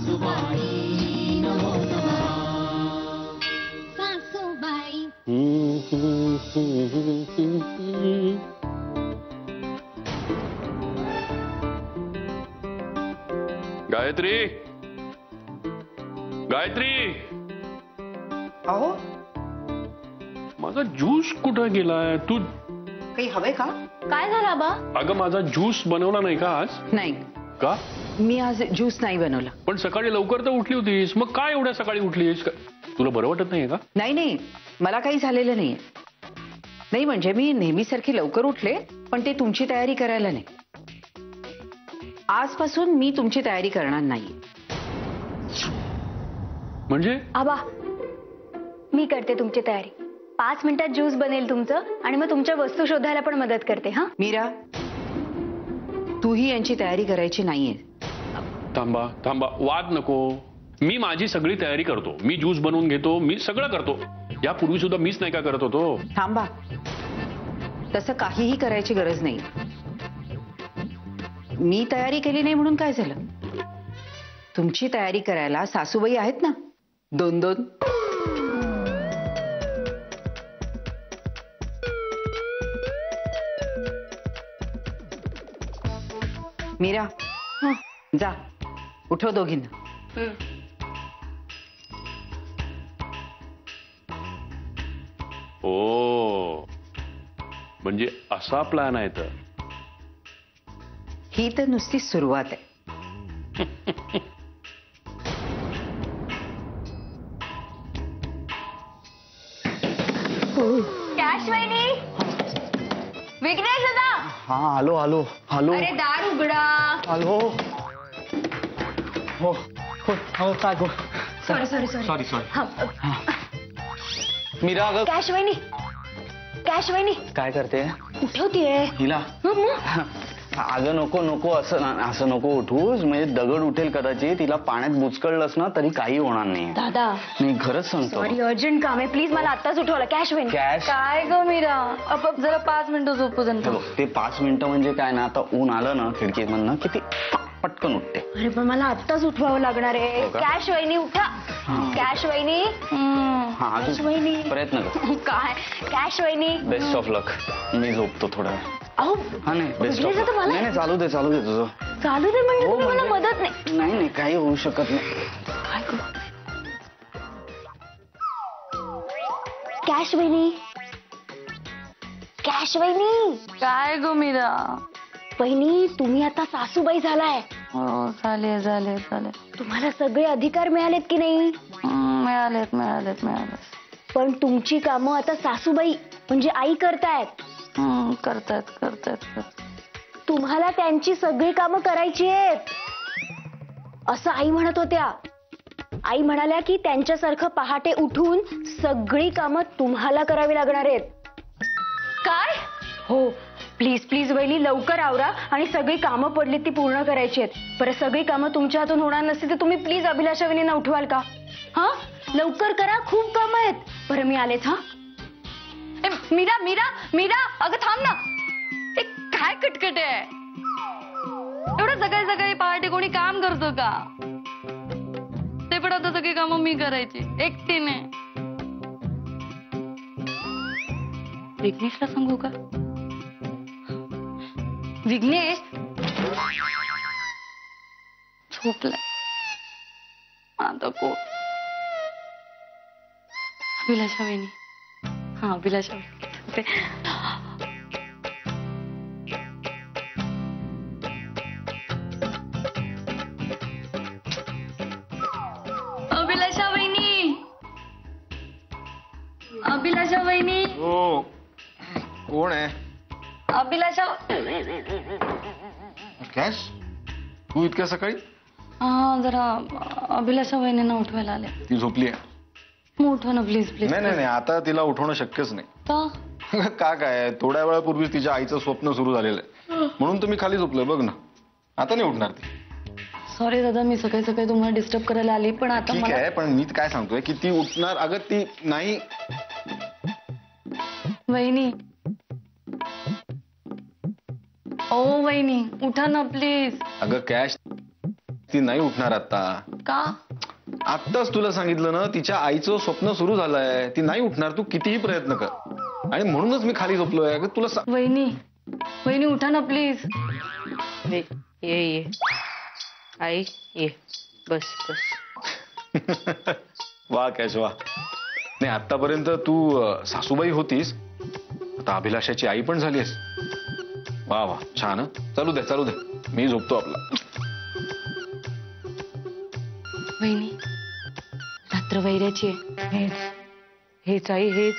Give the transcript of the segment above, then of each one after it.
गायत्री, गायत्री, अहो माझा ज्यूस कुठं गेलाय? तू काही हवंय का? काय झालं आबा? अगं माझा ज्यूस बनवला नाही का आज? नाही, का? मी आज ज्यूस नाही बनवला. पण सकाळी लवकर तर उठली होतीस, मग काय एवढ्या सकाळी उठलीस? तुला बरं वाटत नाहीये का? नाही नाही, मला काही झालेलं नाहीये. नाही म्हणजे मी नेहमीसारखी लवकर उठले, पण ते तुमची तयारी करायला नाही. आजपासून मी तुमची तयारी करणार नाही. म्हणजे? आबा मी करते तुमची तयारी. 5 मिनिटात ज्यूस बनेल तुमचं आणि मग तुमच्या वस्तू शोधायला पण मदत करते. हा मीरा, तूही यांची तयारी करायची नाहीये. थांबा थांबा, वाद नको. मी माझी सगळी तयारी करतो. मी ज्यूस बनवून घेतो, मी सगळं करतो. यापूर्वी सुद्धा मीच नाही का करत होतो? थांबा, तसं काहीही करायची गरज नाही. मी तयारी केली नाही म्हणून काय झालं? तुमची तयारी करायला सासूबाई आहेत ना, 2-2. मीरा, जा उठव दोघींना. ओ, म्हणजे असा प्लॅन आहे तर? ही तर नुसती सुरुवात आहे. कॅश वहिनी, विघ्नेश दादा. हाँ आलो आलो आलो. अरे दार उघडा. आलो. हो हो हो काय गो. Sorry sorry sorry sorry sorry. हा मीरा अगं कॅश वहिनी, कॅश वहिनी काय करते? उठवतीये. हिला मग अगं नको नको, असं नको उठूस. म्हणजे दगड उठेल कदाचित. तिला पाण्यात बुचकळलंस ना तरी काही होणार नाही. दादा मी खरंच सांगतो. सॉरी, अर्जंट काम आहे. प्लीज मला आत्ताच उठवलं. कॅश वहिनी. कॅश? काय ग मीरा, जरा 5 मिनिटं झोपू दे. हे बघ, ते 5 मिनिटं म्हणजे काय ना, आता ऊन आलं ना खिडकीमधनं की ती पटकन उठते. अरे पण मला आत्ताच उठवावं लागणार आहे. हो का? कॅश वहिनी उठा. कॅश वहिनी. हा कॅश वहिनी प्रयत्न कर. काय कॅश वहिनी. बेस्ट ऑफ लक. मी झोपतो थोडा वेळ. अहो हा नाही बेस्ट ऑफ विघ्नेश दादा, लक. मला- नाही नाही चालू दे तुझं. चालू दे म्हणजे हो, तुम्ही मला म्हणजे- मदत नाही. नाही नाही काही होऊ शकत नाही. काय करू? कॅश वहिनी, कॅश वहिनी. काय ग मीरा. वहिनी तुम्ही आता सासूबाई झालाय. हो झाले झाले झाले. तुम्हाला सगळे अधिकार मिळालेत की नाही? मिळालेत मिळालेत मिळालेत. पण तुमची कामं आता सासूबाई म्हणजे आई करतायत. करतात करतात. तुम्हाला त्यांची सगळी कामं करायची आहेत असं आई म्हणत होत्या. आई म्हणाल्या की त्यांच्यासारखं पहाटे उठून सगळी कामं तुम्हाला करावी लागणार आहेत. काय? हो प्लीज प्लीज वहिनी लवकर आवरा आणि सगळी कामं पडली ती पूर्ण करायची आहेत. बरं सगळी कामं तुमच्या हातून होणार नसतील तर तुम्ही प्लीज अभिलाषा वहिनींना उठवाल का? हा लवकर करा, खूप कामं आहेत. बरं मी आलेच. हा मीरा मीरा मीरा, अगं थांब ना. हे काय कटकट आहे. एवढं सकाळी सकाळी पहाटे कोणी काम करतो का? ते पण आता सगळी कामं मी करायची एकटीने. विघ्नेशला सांगू का? विघ्नेश झोपलाय आता. को अभिलाषा वहिनी. हा अभिलाषा वहिनी. अभिलाषा वहिनी, अभिलाषा वहिनी. हो कोण आहे? अभिलाषा. कॅश तू इतक्या सकाळी? हा जरा अभिलाषा वहिनींना उठवायला आले. ती झोपली आहे? मग उठवा ना प्लीज प्लीज. नाही नाही नाही, आता तिला उठवणं शक्यच नाही. का? का काय, थोड्या वेळापूर्वीच तिच्या आईचं स्वप्न सुरू झालेलं आहे म्हणून तुम्ही खाली झोपलोय बघ ना. आता नाही उठणार ती. सॉरी दादा, मी सकाळी सकाळी तुम्हाला डिस्टर्ब करायला आली पण आता ठीक आहे, पण मी काय सांगतोय की ती उठणार. अगं ती नाही. वहिनी. ओ वहिनी उठा ना प्लीज. अगं कॅश ती नाही उठणार आता. का? आत्ताच तुला सांगितलं ना, तिच्या आईचं स्वप्न सुरू झालंय. ती नाही उठणार, तू कितीही प्रयत्न कर. आणि म्हणूनच मी खाली झोपलोय. तुला वहिनी वहिनी उठा ना प्लीज. ये ये आई ये बस बस. वा कॅशवा. नाही, आतापर्यंत तू सासूबाई होतीस, आता अभिलाषाची आई पण झालीस. वा वा, छान हं. चालू दे चालू दे, मी झोपतो आपला. वहिनी रात्र वैऱ्याची आहे. हेच आई हेच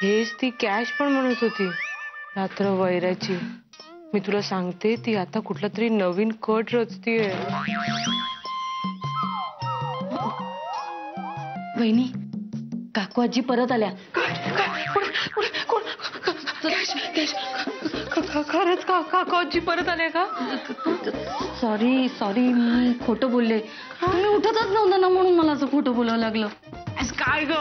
हेच ती कॅश पण म्हणत होती रात्र वैराची. मी तुला सांगते, ती आता कुठला तरी नवीन कट रचतीये. वहिनी काकू आजी परत आल्या. खरंच का काका आजी परत आले का? सॉरी सॉरी, मी खोटं बोलले. तुम्ही उठतच नव्हता ना, म्हणून मला असं खोटं बोलावं लागलं. काय ग,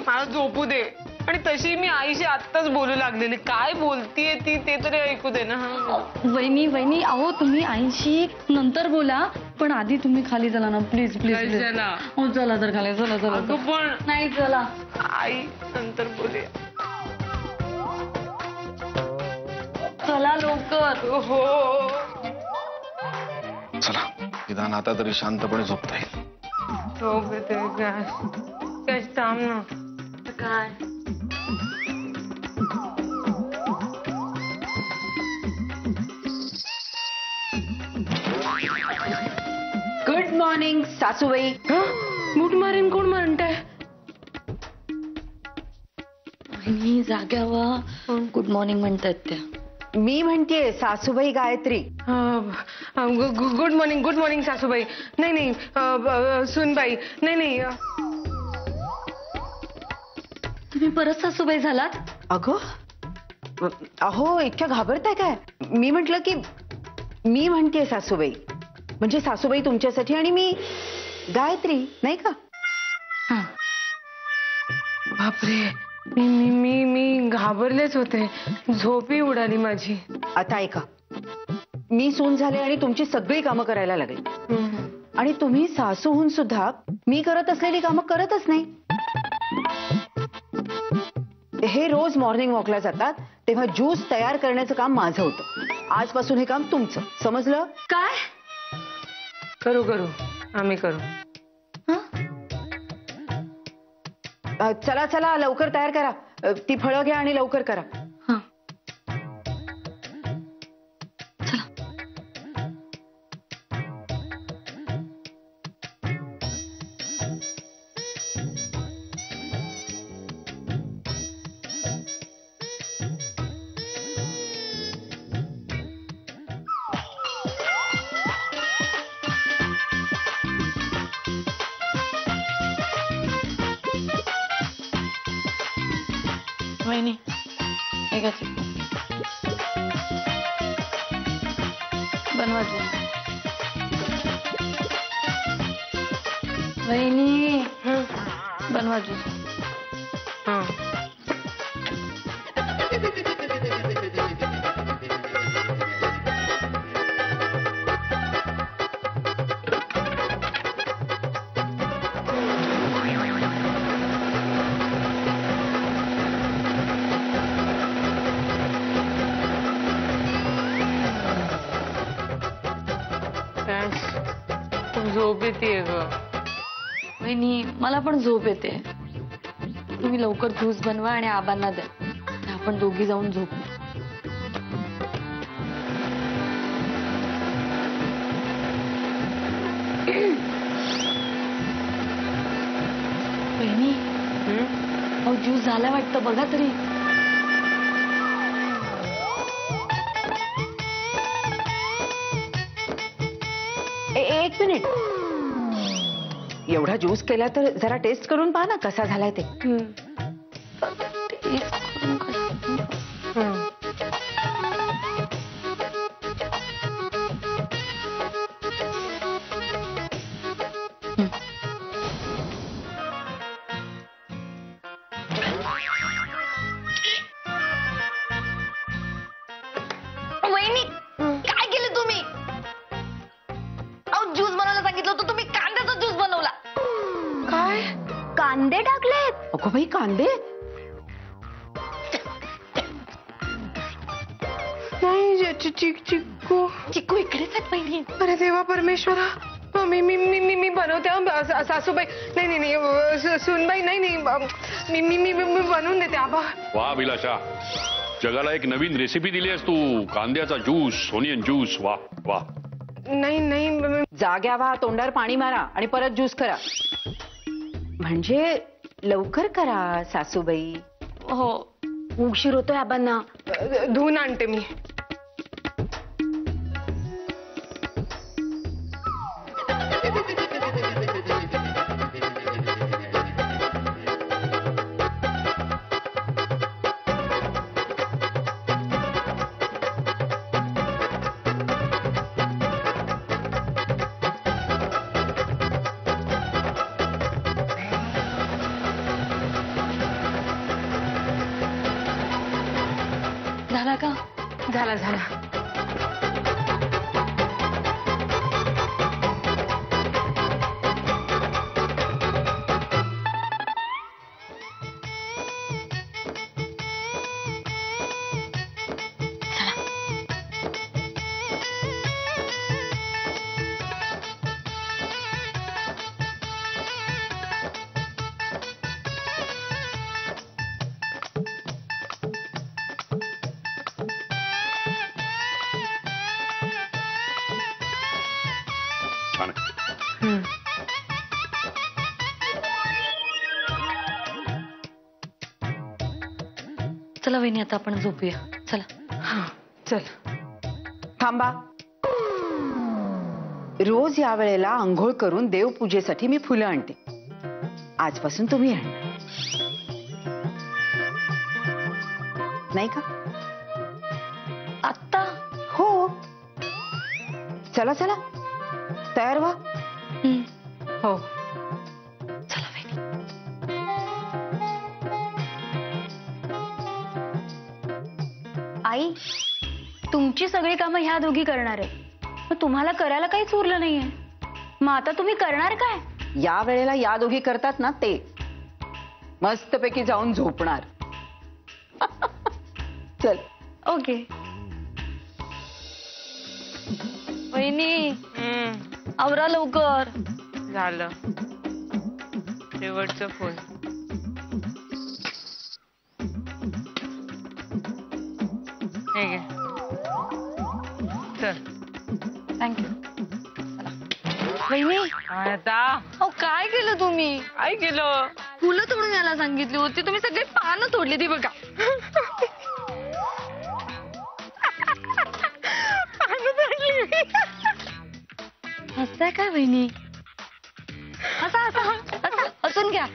मला झोपू दे. आणि तशी मी आईशी आत्ताच बोलू लागलेली. काय बोलतीये ती ते तरी ऐकू दे ना. वहिनी वहिनी अहो, तुम्ही आईशी नंतर बोला, पण आधी तुम्ही खाली चला ना प्लीज प्लीज प्लीज. चला. हो चला तर खाली चला चला. अगं पण नाही चला. आई नंतर बोलूया. चला लवकर. हो चला निदान आता तरी शांतपणे झोपता येईल. झोप येते. कॅश थांब ना. काय गुड मॉर्निंग सासूबाई. गुड मॉर्निंग कोण म्हणताय? वहिनी जाग्यावा गुड मॉर्निंग म्हणतात त्या. मी म्हणतेय सासूबाई गायत्री. गुड मॉर्निंग सासूबाई. नाही नाही सुनबाई. नाही नाही. तुम्ही परत सासूबाई झालात? अगं अहो, इतक्या घाबरताय काय? मी म्हंटल की मी म्हणतेय सासूबाई, म्हणजे सासूबाई तुमच्यासाठी आणि मी गायत्री, नाही का? हा. बापरे, मी मी मी घाबरलेच होते. झोपी उडाली माझी. आता ऐका, मी सून झाले आणि तुमची सगळी कामं करायला लागली. आणि तुम्ही सासू होऊन सुद्धा मी करत असलेली कामं करतच नाही. हे रोज मॉर्निंग वॉकला जातात, तेव्हा ज्यूस तयार करण्याचं काम माझं होतं. आजपासून हे काम तुमचं, समजलं? काय? करू करू, आम्ही करू. चला चला लवकर तयार करा. ती फळं घ्या आणि लवकर करा. हा. वहिनी ऐका, बनवा ज्यूस. वहिनी बनवा ज्यूस. हा. झोप येते ग. वहिनी मला पण झोप येते. तुम्ही लवकर ज्यूस बनवा आणि आबांना द्या, आपण दोघी जाऊन झोपू. वहिनी अहो ज्यूस झाला वाटतं, बघा तरी. एक मिनिट, एवढा ज्यूस केला तर जरा टेस्ट करून पहा ना कसा झालाय ते. वहिनी काय केलं तुम्ही? कांदे टाकलेत. अगो बाई, कांदे नाही चिक्कू चिक्कू इकडेच आहेत बहिणी. अरे देवा परमेश्वरा. मी मी मी मी मी बनवते सासूबाई. नाही नाही नाही सुनबाई नाही नाही मी मी मी बनवून देते आबा. वा अभिलाषा, जगाला एक नवीन रेसिपी दिली आहेस तू. कांद्याचा ज्यूस, ओनियन ज्यूस. वा वा. नाही नाही जाग्या व्हा, तोंडावर पाणी मारा आणि परत ज्यूस करा. म्हणजे लवकर करा सासूबाई. हो, उशीर होतोय आबांना. धुवून आणते मी. झाला का? झाला झाला. छान आहे. चला वहिनी, आता आपण झोपूया. चला. चल. थांबा. रोज या वेळेला आंघोळ करून देवपूजेसाठी मी फुलं आणते. आजपासून तुम्ही आणा, नाही का? आत्ता? हो. चला चला, तयार व्हा. हो. चला वहिनी. आई, तुमची सगळी कामं ह्या दोघी करणार आहे. मग तुम्हाला करायला काहीच उरलं नाहीये. मग आता तुम्ही करणार काय? या वेळेला या दोघी करतात ना ते. मस्तपैकी जाऊन झोपणार. चल. ओके. वहिनी, आवरा लवकर. झालं. शेवटचं फुल. हे घे. चल. थँक्यू. वहिनी, काय आता? अहो काय केलं तुम्ही? काय केलं? फुलं तोडून यायला सांगितली होती, तुम्ही सगळे पानं तोडली. ती बघा. हसताय काय वहिनी? हसा हसा हसा, हसून घ्या.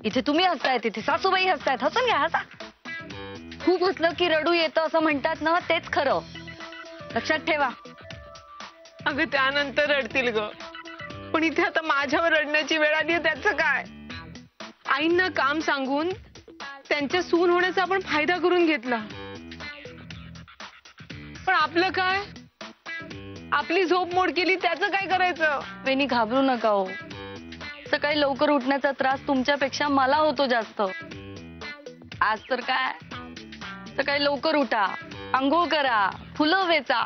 इथे तुम्ही हसताय, तिथे सासूबाई हसतायत. हसून घ्या, हसा. खूप हसलं की रडू येतं असं म्हणतात ना, तेच खरं. लक्षात ठेवा. अगं त्यानंतर रडतील ग, पण इथे आता माझ्यावर रडण्याची वेळ आली. त्याचं काय? आईंना काम सांगून त्यांच्या सून होण्याचा आपण फायदा करून घेतला. पण आपलं काय? आपली झोप मोड केली, त्याचं काय करायचं? वहिनी घाबरू नका हो. सकाळी लवकर उठण्याचा त्रास तुमच्यापेक्षा मला होतो जास्त. आज तर काय, सकाळी लवकर उठा, आंघोळ करा, फुलं वेचा.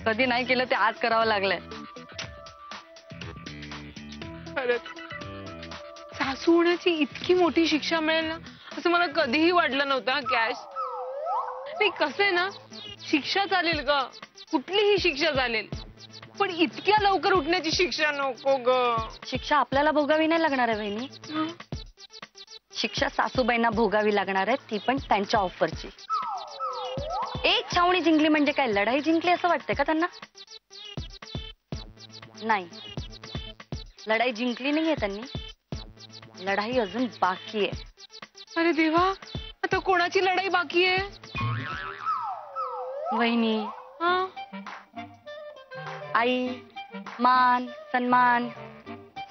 कधी नाही केलं ते आज करावं लागलंय. खरंच सासू होण्याची इतकी मोठी शिक्षा मिळेल ना असं मला कधीही वाटलं नव्हतं. कॅश नाही, कसं आहे ना, शिक्षा चालेल ग, कुठलीही शिक्षा चालेल, पण इतक्या लवकर उठण्याची शिक्षा नको ग. शिक्षा आपल्याला भोगावी नाही लागणार आहे वहिनी. शिक्षा सासूबाईंना भोगावी लागणार आहे, ती पण त्यांच्या ऑफरची. एक छावणी जिंकली म्हणजे काय लढाई जिंकली असं वाटतंय का त्यांना? नाही, लढाई जिंकली नाहीये त्यांनी. लढाई अजून बाकी आहे. अरे देवा, आता कोणाची लढाई बाकी आहे? वहिनी, हा? आई, मान, सन्मान,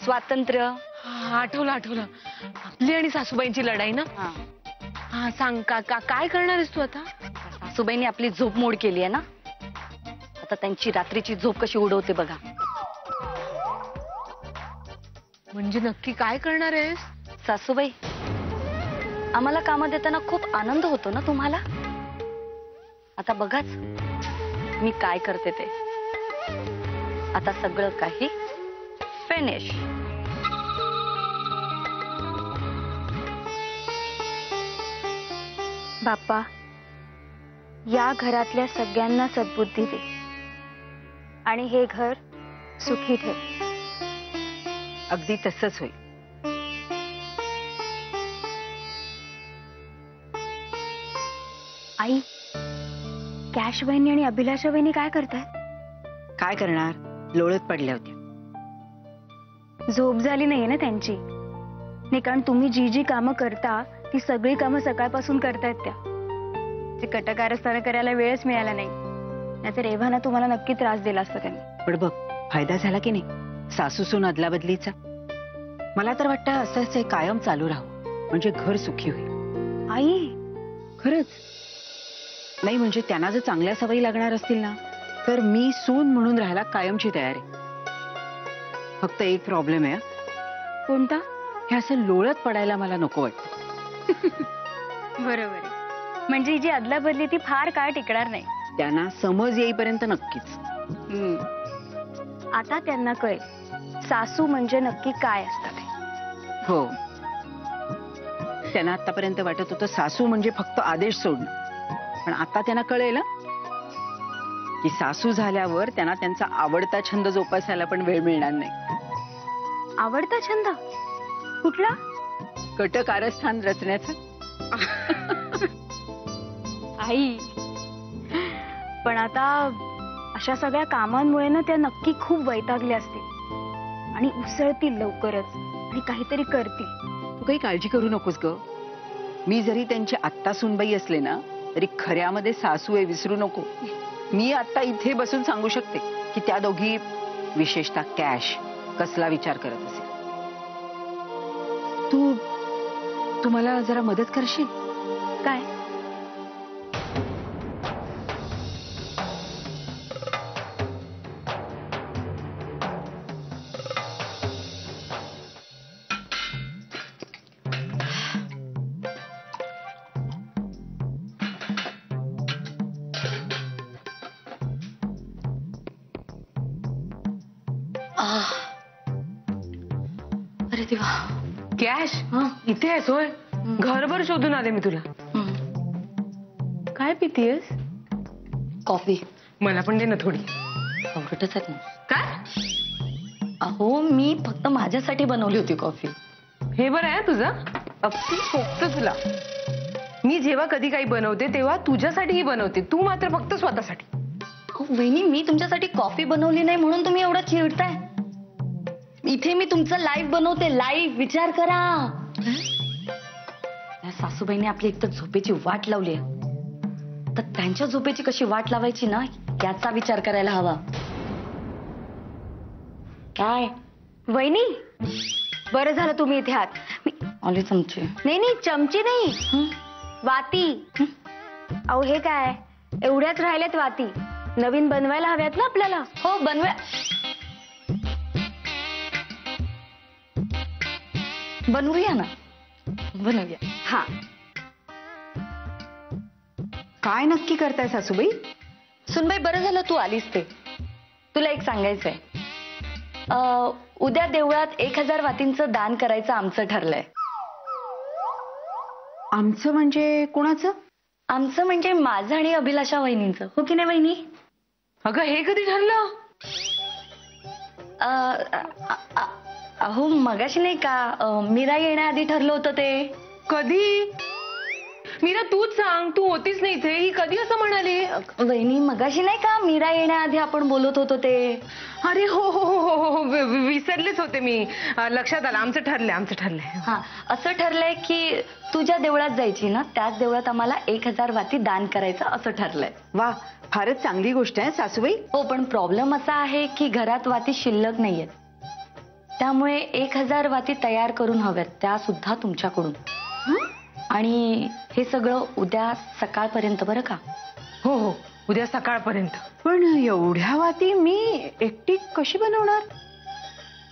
स्वातंत्र्य. हा, आठवलं. आपली आणि सासूबाईंची लढाई ना. हा, हा, सांग काय करणार आहेस तू आता? सासूबाईंनी आपली झोप मोड केली आहे ना, आता त्यांची रात्रीची झोप कशी उडवते बघा. म्हणजे नक्की काय करणार आहेस? सासूबाई, आम्हाला कामं देताना खूप आनंद होतो ना तुम्हाला? आता बघाच मी काय करते ते. आता सगळं काही फिनिश. बाप्पा, या घरातल्या सगळ्यांना सद्बुद्धी दे आणि हे घर सुखी ठेव. अगदी तसंच होईल. आई, कॅश बहिणी आणि अभिलाषा बहिणी काय करतायत? काय करणार, लोळत पडल्या होत्या. झोप झाली नाहीये ना त्यांची? नाही, कारण तुम्ही जी जी कामं करता ती सगळी कामं सकाळपासून करतायत त्या. ते कटकारस्थान करायला वेळच मिळाला नाही, नाहीतर एव्हाना तुम्हाला नक्की त्रास दिला असता त्यांनी. पण बघ, फायदा झाला की नाही सासूसून अदलाबदलीचा. मला तर वाटतं असंच हे कायम चालू राहू, म्हणजे घर सुखी होईल. आई, खरंच नाही, म्हणजे त्यांना जर चांगल्या सवयी लागणार असतील ना, तर मी सून म्हणून राहायला कायमची तयार आहे. फक्त एक प्रॉब्लेम आहे. कोणता? हे असं लोळत पडायला मला नको वाटतं. बरोबर आहे. म्हणजे ही जी अदलाबदली ती फार काळ टिकणार नाही. त्यांना समज येईपर्यंत नक्कीच. आता त्यांना कळेल सासू म्हणजे नक्की काय असतं ते. हो, त्यांना आतापर्यंत वाटत होतं सासू म्हणजे फक्त आदेश सोडणं, पण आता त्यांना कळेल की सासू झाल्यावर त्यांना त्यांचा आवडता छंद जोपासायला पण वेळ मिळणार नाही. आवडता छंद कुठला? कटकारस्थान रचण्याचा. आई, पण आता अशा सगळ्या कामांमुळे ना त्या नक्की खूप वैतागल्या असतील आणि उसळतील लवकरच आणि काहीतरी करतील. तू काही काळजी करू नकोस ग. मी जरी त्यांची आत्ता सुनबाई असले ना, तरी खऱ्यामध्ये सासू आहे, विसरू नको. मी आता इथे बसून सांगू शकते की त्या दोघी, विशेषतः कॅश, कसला विचार करत असेल. तू मला जरा मदत करशील? काय? अरे देवा. कॅश, इथे आहेस होय? घरभर शोधून आले मी तुला. काय पितीयस? कॉफी. मला पण दे ना थोडी. आवडतच आहे ना. काय? अहो, मी फक्त माझ्यासाठी बनवली होती कॉफी. हे बरं आहे तुझं. अगदी सोपतं तुला. मी जेव्हा कधी काही बनवते तेव्हा तुझ्यासाठीही बनवते, तू मात्र फक्त स्वतःसाठी. अहो वहिनी, मी तुमच्यासाठी कॉफी बनवली नाही म्हणून तुम्ही एवढं चिडताय. इथे मी तुमचं लाईव्ह बनवते, लाईव्ह. विचार करा. त्या सासूबाईने आपली एकतर झोपेची वाट लावली आहे, तर त्यांच्या झोपेची कशी वाट लावायची ना, याचा विचार करायला हवा. काय वहिनी, बरं झालं तुम्ही इथे आहात. आले चमचे? नाही, चमची नाही, वाती. अहो हे काय, एवढ्याच राहिल्यात वाती. नवीन बनवायला हव्यात ना आपल्याला. हो, बनवूया ना, बनवूया. हा. काय नक्की करताय सासूबाई? सुनबाई, बरं झालं तू आलीस ते. तुला एक सांगायचंय. उद्या देवळात 1000 वातींचं दान करायचं आमचं ठरलंय. आमचं म्हणजे कोणाचं? आमचं म्हणजे माझं आणि अभिलाषा वहिनींचं. हो की नाही वहिनी? अगं, हे कधी ठरलं? अहो मगाशी नाही का, मीरा येण्याआधी ठरलं होतं ते. कधी? मीरा, तूच सांग. तू होतीच नाही इथे. ही कधी असं म्हणाली? वहिनी, मगाशी नाही का मीरा येण्याआधी आपण बोलत होतो ते. अरे हो हो हो हो हो, विसरलेच होते मी. लक्षात आलं. आमचं ठरलंय. हा, असं ठरलंय की तू ज्या देवळात जायची ना, त्याच देवळात आम्हाला 1000 वाती दान करायचं असं ठरलंय. वा, फारच चांगली गोष्ट आहे सासूबाई. हो, पण प्रॉब्लेम असा आहे की घरात वाती शिल्लक नाहीयेत. त्यामुळे 1000 वाती तयार करून हव्यात, त्या सुद्धा तुमच्याकडून. आणि हे सगळं उद्या सकाळपर्यंत, बरं का? हो हो, उद्या सकाळपर्यंत. पण एवढ्या वाती मी एकटी कशी बनवणार?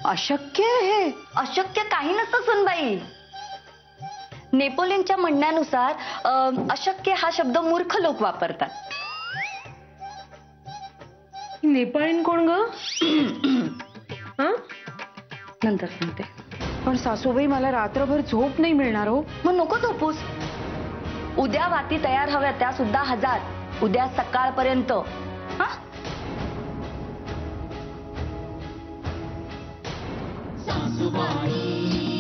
अशक्य आहे. अशक्य काही नसतं सुनबाई. नेपोलियनच्या म्हणण्यानुसार अशक्य हा शब्द मूर्ख लोक वापरतात. नेपाळीन कोण ग? नंतर सांगते. पण सासूबाई मला रात्रभर झोप नाही मिळणार हो. मग नको झोपूस. उद्या वाती तयार हव्या, त्या सुद्धा 1000. उद्या सकाळपर्यंत. हा? सासूबाई